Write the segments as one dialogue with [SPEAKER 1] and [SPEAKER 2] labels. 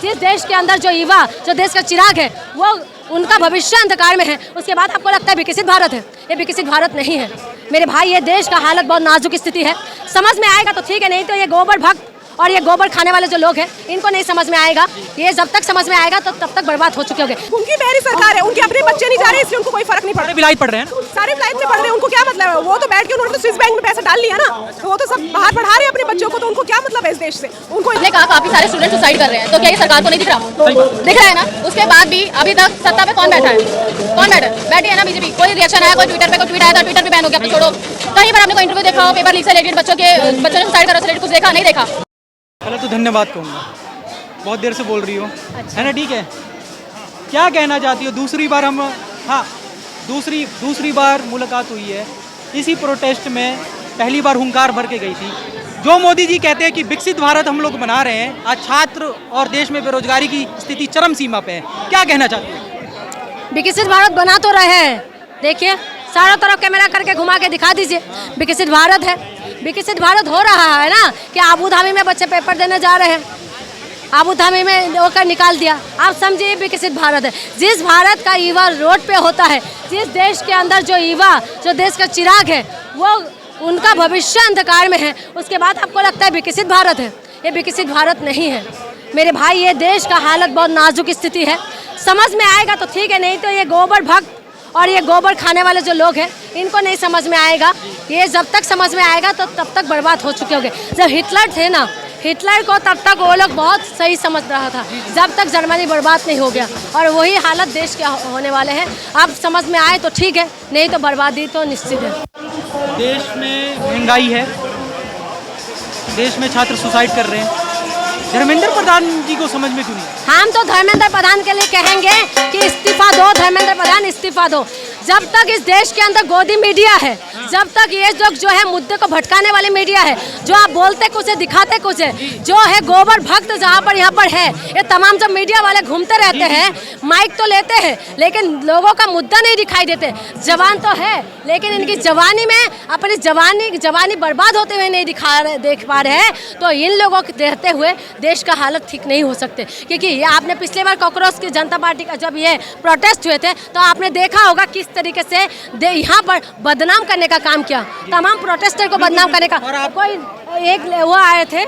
[SPEAKER 1] जिस देश के अंदर जो युवा, जो देश का चिराग है, वो उनका भविष्य अंधकार में है, उसके बाद आपको लगता है विकसित भारत है। ये विकसित भारत नहीं है मेरे भाई। ये देश का हालत बहुत नाजुक स्थिति है। समझ में आएगा तो ठीक है, नहीं तो ये गोबर भक्त और ये गोबर खाने वाले जो लोग हैं, इनको नहीं समझ में आएगा। ये जब तक समझ में आएगा तो तब तक बर्बाद हो चुके होंगे।
[SPEAKER 2] उनकी बहरी सरकार है, उनके अपने बच्चे नहीं जा रहे, इसलिए उनको कोई फर्क नहीं पड़ रहा।
[SPEAKER 3] विलायत पढ़ रहे हैं,
[SPEAKER 2] सारे विलायत में पढ़ रहे हैं, उनको क्या मतलब है? वो तो बैठ के उन्होंने तो स्विस बैंक में पैसा डाल लिया ना, तो वो तो सब बाहर पढ़ा रहे हैं अपने बच्चों को, तो उनको क्या मतलब है इस देश से? उनको
[SPEAKER 4] ने कहा काफी सारे स्टूडेंट सुसाइड कर रहे हैं, तो क्या ये सरकार को नहीं दिख रहा है ना? उसके बाद भी अभी तक सत्ता पे कौन बैठा है? कौन बैठी है ना बीजेपी। कोई रिएक्शन आया, कोई ट्विटर पे कोई ट्वीट आया था, ट्विटर पे बैन हो गया। छोड़ो, कहीं पर आपने कोई इंटरव्यू देखा हो पेपर लीक से रिलेटेड, बच्चों ने सुसाइड करा रिलेटेड कुछ देखा नहीं देखा?
[SPEAKER 3] पहले तो धन्यवाद कहूँगा, बहुत देर से बोल रही हो, है ना, ठीक है। क्या कहना चाहती हो? दूसरी बार हम, हाँ, दूसरी बार मुलाकात हुई है इसी प्रोटेस्ट में। पहली बार हुंकार भर के गई थी। जो मोदी जी कहते हैं कि विकसित भारत हम लोग बना रहे हैं, आज छात्र और देश में बेरोजगारी की स्थिति चरम सीमा पे है। क्या कहना चाहते हो?
[SPEAKER 1] विकसित भारत बना तो रहे हैं, देखिए चारों तरफ कैमरा करके घुमा के दिखा दीजिए, विकसित भारत है। विकसित भारत हो रहा है ना कि आबू धाबी में बच्चे पेपर देने जा रहे हैं, आबू धाबी में होकर निकाल दिया। आप समझिए विकसित भारत है। जिस भारत का युवा रोड पे होता है, जिस देश के अंदर जो युवा, जो देश का चिराग है, वो उनका भविष्य अंधकार में है, उसके बाद आपको लगता है विकसित भारत है। ये विकसित भारत नहीं है मेरे भाई। ये देश का हालत बहुत नाजुक स्थिति है। समझ में आएगा तो ठीक है, नहीं तो ये गोबर भक्त और ये गोबर खाने वाले जो लोग हैं, इनको नहीं समझ में आएगा। ये जब तक समझ में आएगा तो तब तक बर्बाद हो चुके होंगे। जब हिटलर थे ना, हिटलर को तब तक वो लोग बहुत सही समझ रहा था, जब तक जर्मनी बर्बाद नहीं हो गया। और वही हालत देश के होने वाले हैं। अब समझ में आए तो ठीक है, नहीं तो बर्बादी तो निश्चित है।
[SPEAKER 3] देश में महंगाई है, देश में छात्र सुसाइड कर रहे हैं, धर्मेंद्र प्रधान जी को समझ में क्यों नहीं?
[SPEAKER 1] हम तो धर्मेंद्र प्रधान के लिए कहेंगे कि इस्तीफा दो, धर्मेंद्र प्रधान इस्तीफा दो। जब तक इस देश के अंदर गोदी मीडिया है, जब तक ये लोग जो है मुद्दे को भटकाने वाली मीडिया है, जो आप बोलते कुछ है दिखाते कुछ है, जो है गोबर भक्त जहाँ पर यहाँ पर है, ये तमाम जब मीडिया वाले घूमते रहते हैं, माइक तो लेते हैं लेकिन लोगों का मुद्दा नहीं दिखाई देते। जवान तो है लेकिन इनकी जवानी में अपनी जवानी बर्बाद होते हुए नहीं देख पा रहे हैं, तो इन लोगों के रहते हुए देश का हालत ठीक नहीं हो सकते। क्योंकि ये आपने पिछले बार कांग्रेस की जनता पार्टी का जब ये प्रोटेस्ट हुए थे, तो आपने देखा होगा किस तरीके से यहाँ पर बदनाम करने का काम किया, तमाम प्रोटेस्टर को बदनाम करने का। कोई एक वो आए थे,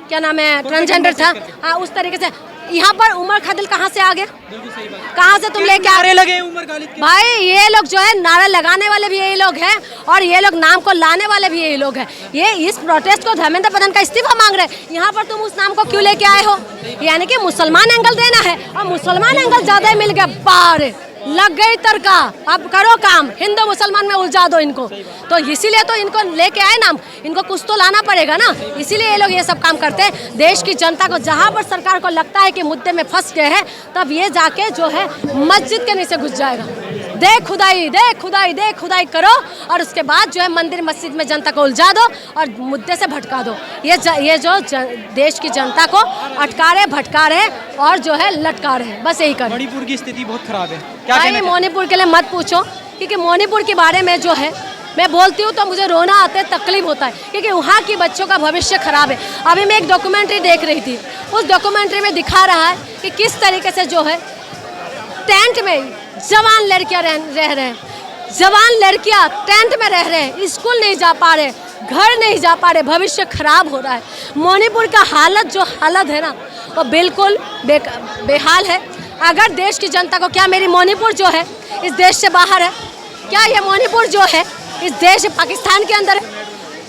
[SPEAKER 1] क्या नाम है, ट्रांसजेंडर था, हाँ, उस तरीके से यहाँ पर उमर खालिद कहाँ से आ गया? कहाँ से तुम लेके आ
[SPEAKER 3] लगे उमर खालिद के?
[SPEAKER 1] भाई ये लोग जो है नारा लगाने वाले भी यही लोग हैं और ये लोग नाम को लाने वाले भी यही लोग हैं। ये इस प्रोटेस्ट को धर्मेंद्र प्रधान का इस्तीफा मांग रहे हैं, यहाँ पर तुम उस नाम को क्यों लेके आए हो? यानी कि मुसलमान एंगल देना है और मुसलमान एंगल ज्यादा मिल गया, पार लग गई तड़का। अब करो काम, हिंदू मुसलमान में उलझा दो इनको, तो इसीलिए तो इनको लेके आए नाम, इनको कुछ तो लाना पड़ेगा ना, इसीलिए ये लोग ये सब काम करते हैं। देश की जनता को जहाँ पर सरकार को लगता है कि मुद्दे में फंस गए हैं, तब ये जाके जो है मस्जिद के नीचे घुस जाएगा। दे खुदाई करो और उसके बाद जो है मंदिर मस्जिद में जनता को उलझा दो और मुद्दे से भटका दो। ये जो देश की जनता को अटका रहे, भटका रहे और जो है लटका रहे, बस यही कर।
[SPEAKER 3] मणिपुर की स्थिति बहुत खराब है।
[SPEAKER 1] भाई मणिपुर के लिए मत पूछो, क्योंकि मणिपुर के बारे में जो है मैं बोलती हूँ तो मुझे रोना आता है, तकलीफ होता है, क्योंकि वहाँ की बच्चों का भविष्य खराब है। अभी मैं एक डॉक्यूमेंट्री देख रही थी, उस डॉक्यूमेंट्री में दिखा रहा है कि किस तरीके से जो है टेंट में जवान लड़कियां रह रहे हैं, जवान लड़कियां टेंट में रह रहे हैं, स्कूल नहीं जा पा रहे, घर नहीं जा पा रहे, भविष्य खराब हो रहा है। मणिपुर का हालत है ना, वो बिल्कुल बेहाल है। अगर देश की जनता को, क्या मेरी मणिपुर जो है इस देश से बाहर है? क्या ये मणिपुर जो है इस देश पाकिस्तान के अंदर है?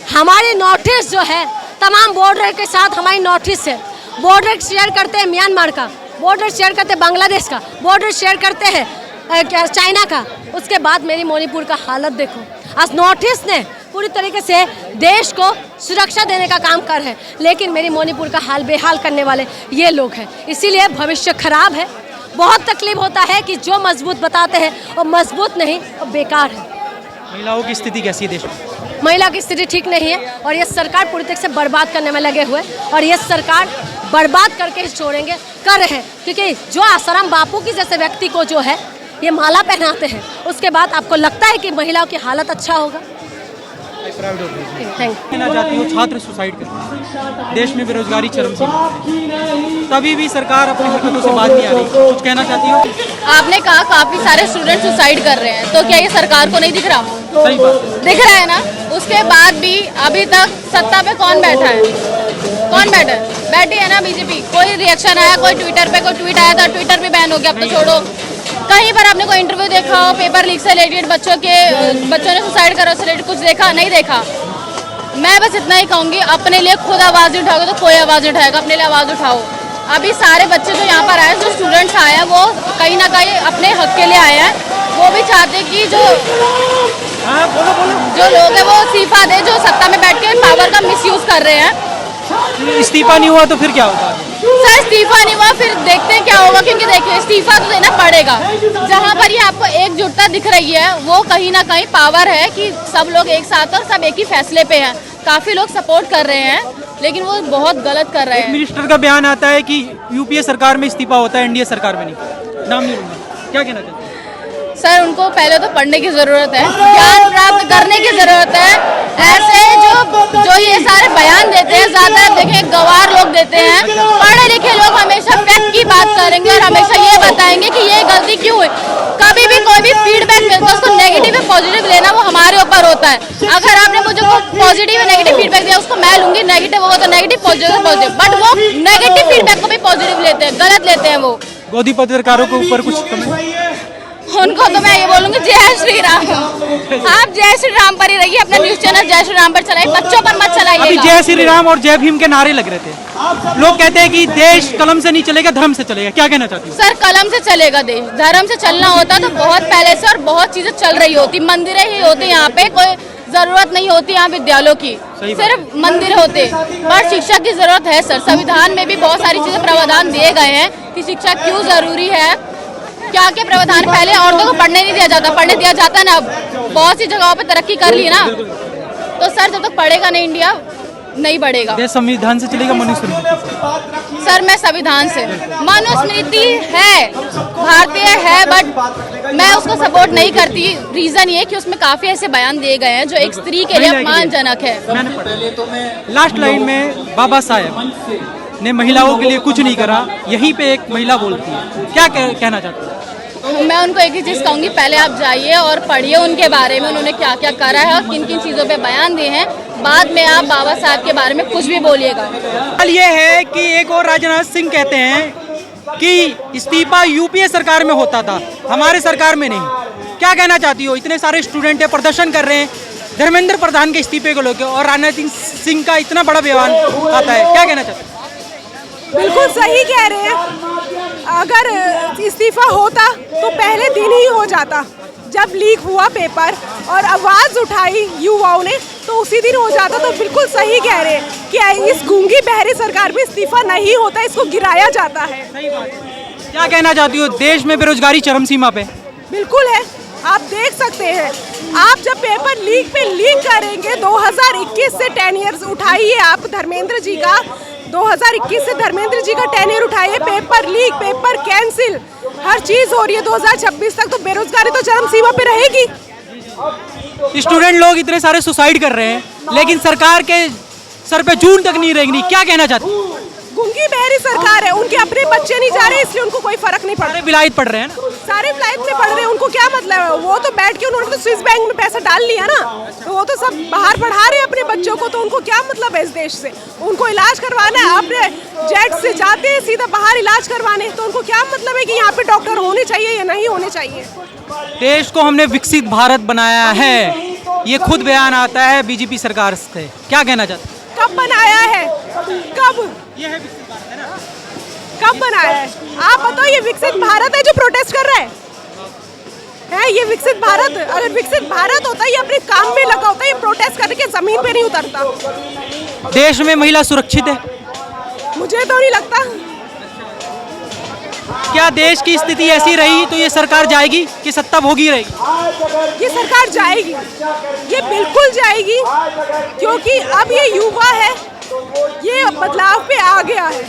[SPEAKER 1] हमारी नॉर्थ ईस्ट जो है तमाम बॉर्डर के साथ हमारी नॉर्थ ईस्ट है, बॉर्डर शेयर करते हैं म्यांमार का, बॉर्डर शेयर करते हैं बांग्लादेश का, बॉर्डर शेयर करते हैं चाइना का। उसके बाद मेरी मणिपुर का हालत देखो। आज नॉर्थ ईस्ट ने पूरी तरीके से देश को सुरक्षा देने का काम कर है, लेकिन मेरी मणिपुर का हाल बेहाल करने वाले ये लोग हैं। इसीलिए भविष्य खराब है। बहुत तकलीफ होता है कि जो मजबूत बताते हैं वो मजबूत नहीं, वो बेकार है।
[SPEAKER 3] महिलाओं की स्थिति कैसी है देश में?
[SPEAKER 1] महिला की स्थिति ठीक नहीं है और ये सरकार पूरी तरीके से बर्बाद करने में लगे हुए, और ये सरकार बर्बाद करके ही छोड़ेंगे, कर रहे हैं। क्योंकि जो आसाराम बापू की जैसे व्यक्ति को जो है ये माला पहनाते हैं, उसके बाद आपको लगता है कि महिलाओं की हालत अच्छा होगा? थैंक
[SPEAKER 3] कहना चाहती हो छात्र सुसाइड करते हैं, देश में बेरोजगारी चरम सीमा पे है, तभी भी सरकार अपनी हरकतों से बात नहीं आ रही, कुछ कहना चाहती हो?
[SPEAKER 4] आपने कहा काफी सारे स्टूडेंट सुसाइड कर रहे हैं, तो क्या ये सरकार को नहीं दिख रहा?
[SPEAKER 3] सही बात है।
[SPEAKER 4] दिख रहा है ना। उसके बाद भी अभी तक सत्ता पे कौन बैठा है? कौन बैठा है? बैठी है ना बीजेपी। कोई रिएक्शन आया, कोई ट्विटर पे कोई ट्वीट आया था, ट्विटर भी बैन हो गया, अब तो छोड़ो। कहीं पर आपने कोई इंटरव्यू देखा हो पेपर लीक से रिलेटेड, बच्चों ने सुसाइड करा उससे रिलेटेड कुछ देखा? नहीं देखा। मैं बस इतना ही कहूँगी, अपने लिए खुद आवाज़ नहीं उठाओगे तो कोई आवाज़ नहीं उठाएगा, अपने लिए आवाज़ उठाओ। अभी सारे बच्चे जो यहाँ पर आए हैं, जो स्टूडेंट्स आए हैं, वो कहीं ना कहीं अपने हक के लिए आए हैं। वो भी चाहते हैं कि जो लोग हैं वो इस्तीफा दे, जो सत्ता में बैठ के पावर का मिसयूज कर रहे हैं।
[SPEAKER 3] इस्तीफा नहीं हुआ तो फिर क्या होगा?
[SPEAKER 4] सर इस्तीफा नहीं हुआ फिर देखते हैं क्या होगा, क्योंकि देखिए इस्तीफा तो देना पड़ेगा। जहाँ पर ये आपको एकजुटता दिख रही है वो कहीं ना कहीं पावर है कि सब लोग एक साथ और सब एक ही फैसले पे हैं। काफी लोग सपोर्ट कर रहे हैं, लेकिन वो बहुत गलत कर रहे हैं।
[SPEAKER 3] मिनिस्टर का बयान आता है कि यूपीए सरकार में इस्तीफा होता है, एनडीए सरकार में नहीं। नाम नहीं लूंगा, क्या कहना चाहते हैं?
[SPEAKER 4] सर उनको पहले तो पढ़ने की जरूरत है, ज्ञान प्राप्त करने की जरूरत है। ऐसे जो ये सारे बयान देते हैं, ज्यादा देखें गवार लोग देते हैं। पढ़े लिखे लोग हमेशा फैक्ट की बात करेंगे और हमेशा ये बताएंगे कि ये गलती क्यों हुई। कभी भी कोई भी फीडबैक मिलता है उसको नेगेटिव या पॉजिटिव लेना वो हमारे ऊपर होता है। अगर आपने मुझे पॉजिटिव या नेगेटिव फीडबैक दिया उसको मैं लूंगी, नेगेटिव होगा तो नेगेटिव, पॉजिटिव पॉजिटिव। बट वो नेगेटिव फीडबैक को भी पॉजिटिव लेते हैं, गलत लेते हैं वो।
[SPEAKER 3] गोदी पत्रकारों के ऊपर कुछ कमेंट?
[SPEAKER 4] उनको तो मैं ये बोलूंगी जय श्री राम। आप जय श्री राम पर ही रहिए, अपना न्यूज चैनल जय श्री राम पर चलाइए, बच्चों पर मत चलाइए।
[SPEAKER 3] अभी जय श्री राम और जय भीम के नारे लग रहे थे। लोग कहते हैं कि देश कलम से नहीं चलेगा, धर्म से चलेगा, क्या कहना चाहती हूँ?
[SPEAKER 4] सर कलम से चलेगा देश, धर्म से चलना होता तो बहुत पहले से और बहुत चीजें चल रही होती। मंदिरें ही होती यहाँ पे, कोई जरूरत नहीं होती यहाँ विद्यालयों की, सिर्फ मंदिर होते। पर शिक्षा की जरूरत है सर। संविधान में भी बहुत सारी चीजें प्रावधान दिए गए हैं कि शिक्षा क्यों जरूरी है। क्या क्या प्रावधान, पहले औरतों को पढ़ने नहीं दिया जाता, पढ़ने दिया जाता ना। अब बहुत सी जगहों पे तरक्की कर ली ना। तो सर जब तक पढ़ेगा नहीं इंडिया नहीं बढ़ेगा।
[SPEAKER 3] देश संविधान से चलेगा, मनुस्मृति?
[SPEAKER 4] सर मैं संविधान से, मनुस्मृति है भारतीय है, बट मैं उसको सपोर्ट नहीं करती। रीजन ये कि उसमें काफी ऐसे बयान दिए गए हैं जो एक स्त्री के लिए अपमानजनक है।
[SPEAKER 3] लास्ट लाइन में बाबा साहेब ने महिलाओं के लिए कुछ नहीं करा, यहीं पे एक महिला बोलती है, क्या कहना चाहती है?
[SPEAKER 4] मैं उनको एक ही चीज़ कहूँगी, पहले आप जाइए और पढ़िए उनके बारे में, उन्होंने क्या क्या करा है और किन किन चीज़ों पे बयान दिए हैं। बाद में आप बाबा साहब के बारे में कुछ भी बोलिएगा।
[SPEAKER 3] सवाल ये है कि एक और राजनाथ सिंह कहते हैं कि इस्तीफा यूपीए सरकार में होता था, हमारे सरकार में नहीं। क्या कहना चाहती हो? इतने सारे स्टूडेंट है, प्रदर्शन कर रहे हैं धर्मेंद्र प्रधान के इस्तीफे को लेकर, और राजनाथ सिंह का इतना बड़ा बयान आता है, क्या कहना चाहते हैं?
[SPEAKER 2] बिल्कुल सही कह रहे हैं। अगर इस्तीफा होता तो पहले दिन ही हो जाता। जब लीक हुआ पेपर और आवाज़ उठाई युवाओं ने तो उसी दिन हो जाता। तो बिल्कुल सही कह रहे हैं कि इस गूंगी बहरी सरकार में इस्तीफा नहीं होता, इसको गिराया जाता है।
[SPEAKER 3] सही बात है। क्या कहना चाहती हो? देश में बेरोजगारी चरम सीमा पे
[SPEAKER 2] बिल्कुल है, आप देख सकते हैं। आप जब पेपर लीक पे लीक करेंगे 2021 से 10 ईयर्स उठाइए, आप धर्मेंद्र जी का 2021 से धर्मेंद्र जी का 10 ईयर उठाइए, पेपर लीक, पेपर कैंसिल, हर चीज हो रही है। 2026 तक तो बेरोजगारी तो चरम सीमा पे रहेगी।
[SPEAKER 3] स्टूडेंट लोग इतने सारे सुसाइड कर रहे हैं, लेकिन सरकार के सर पे जून तक नहीं रेंगनी, क्या कहना चाहती?
[SPEAKER 2] गूंगी बहरी सरकार है, उनके अपने बच्चे नहीं जा रहे इसलिए उनको कोई फर्क नहीं पड़ रहा।
[SPEAKER 3] विलायत पढ़ रहे हैं ना,
[SPEAKER 2] सारे विलायत में पढ़ रहे हैं, उनको क्या मतलब है? वो तो बैठ के उन्होंने तो स्विस बैंक में पैसा डाल लिया ना, तो वो तो सब बाहर पढ़ा रहे हैं अपने बच्चों को। तो उनको क्या मतलब है इस देश से? उनको इलाज करवाना है, अपने जेट से जाते हैं सीधा बाहर इलाज करवाने, तो उनको क्या मतलब है कि यहाँ पे डॉक्टर होने चाहिए या नहीं होने चाहिए?
[SPEAKER 3] देश को हमने विकसित भारत बनाया है, ये खुद बयान आता है बीजेपी सरकार से, क्या कहना चाहते?
[SPEAKER 2] कब बनाया है? कब?
[SPEAKER 3] ये है विकसित भारत, है ना?
[SPEAKER 2] कब बनाया है? आप बताओ, ये विकसित भारत है जो प्रोटेस्ट कर रहा है ये विकसित भारत? अगर विकसित भारत होता, ये अपने काम में लगा होता, ये प्रोटेस्ट करके जमीन पे नहीं उतरता।
[SPEAKER 3] देश में महिला सुरक्षित है?
[SPEAKER 2] मुझे तो नहीं लगता।
[SPEAKER 3] क्या देश की स्थिति ऐसी रही तो ये सरकार जाएगी कि सत्ता भोगी रहेगी?
[SPEAKER 2] ये सरकार जाएगी, ये बिल्कुल जाएगी, क्योंकि अब ये युवा है, ये बदलाव पे आ गया है,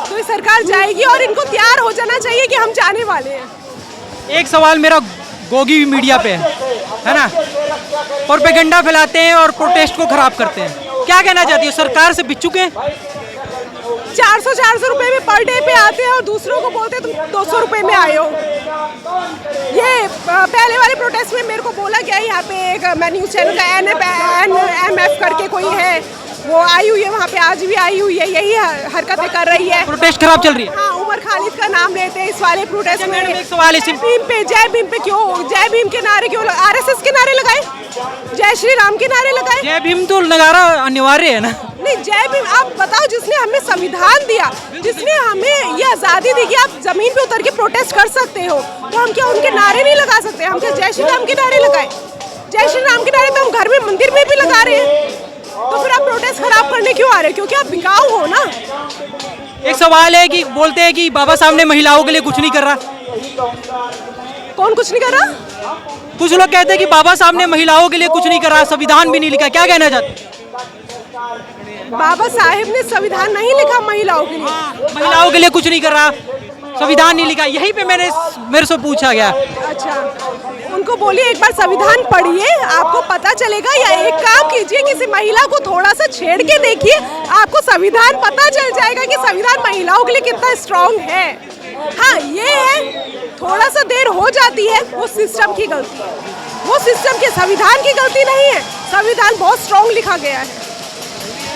[SPEAKER 2] तो ये सरकार जाएगी और इनको तैयार हो जाना चाहिए कि हम जाने वाले हैं।
[SPEAKER 3] एक सवाल मेरा गोगी भी मीडिया पे है ना, प्रोपेगेंडा फैलाते हैं और प्रोटेस्ट को खराब करते हैं। क्या कहना चाहती हो, सरकार से बिक चुके हैं?
[SPEAKER 2] 400 रुपए में पर डे पे आते हैं और दूसरों को बोलते हैं तुम 200 रुपए में आए हो। ये पहले वाले प्रोटेस्ट में मेरे को बोला गया, यहाँ पे एक मैं न्यूज़ चैनल का NMF करके कोई है, वो आई हुई है वहाँ पे, आज भी आई हुई है, यही हरकतें कर रही है।
[SPEAKER 3] प्रोटेस्ट खराब चल रही है।
[SPEAKER 2] हाँ, उमर खालिद का नाम लेते हैं इस वाले प्रोटेस्ट में।
[SPEAKER 3] एक सवाल है,
[SPEAKER 2] जय भीम पे क्यों, जय भीम के नारे क्यों, RSS के नारे लगाए, जय श्री राम के नारे लगाए?
[SPEAKER 3] जय भीम तो नगारा अनिवार्य है ना।
[SPEAKER 2] नहीं, जय भीम आप बताओ, जिसने हमें संविधान दिया, जिसने हमें ये आज़ादी दी कि आप जमीन पे उतर के प्रोटेस्ट कर सकते हो, तो हम क्या उनके नारे नहीं लगा सकते? हम क्या जय श्री राम के नारे लगाए? जय श्री राम के नारे तो हम घर में मंदिर में भी लगा रहे हैं, तो फिर आप प्रोटेस्ट खराब करने क्यों आ रहे हो? क्योंकि आप बिकाऊ हो ना।
[SPEAKER 3] एक सवाल है कि बोलते हैं कि बाबा साहब ने महिलाओं के लिए कुछ नहीं कर रहा।
[SPEAKER 2] कौन कुछ नहीं कर रहा?
[SPEAKER 3] कुछ लोग कहते हैं कि बाबा साहब ने महिलाओं के लिए कुछ नहीं करा, संविधान भी नहीं लिखा। क्या कहना चाहते?
[SPEAKER 2] बाबा साहेब ने संविधान नहीं लिखा महिलाओं के लिए।
[SPEAKER 3] महिलाओं के लिए कुछ नहीं कर रहा, संविधान नहीं लिखा, यहीं पे मेरे से पूछा गया।
[SPEAKER 2] अच्छा, उनको बोलिए एक बार संविधान पढ़िए, आपको पता चलेगा, या एक काम कीजिए, किसी महिला को थोड़ा सा छेड़ के देखिए, आपको संविधान पता चल जाएगा कि संविधान महिलाओं के लिए कितना स्ट्रांग है। हाँ, ये है थोड़ा सा देर हो जाती है, वो सिस्टम की गलती है, वो सिस्टम के, संविधान की गलती नहीं है। संविधान बहुत स्ट्रांग लिखा गया है।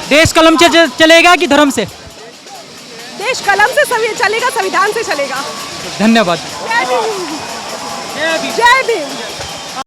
[SPEAKER 3] देश कलम से चलेगा कि धर्म से?
[SPEAKER 2] देश कलम से चलेगा, संविधान से चलेगा।
[SPEAKER 3] धन्यवाद।
[SPEAKER 2] जय भीम। जय भीम।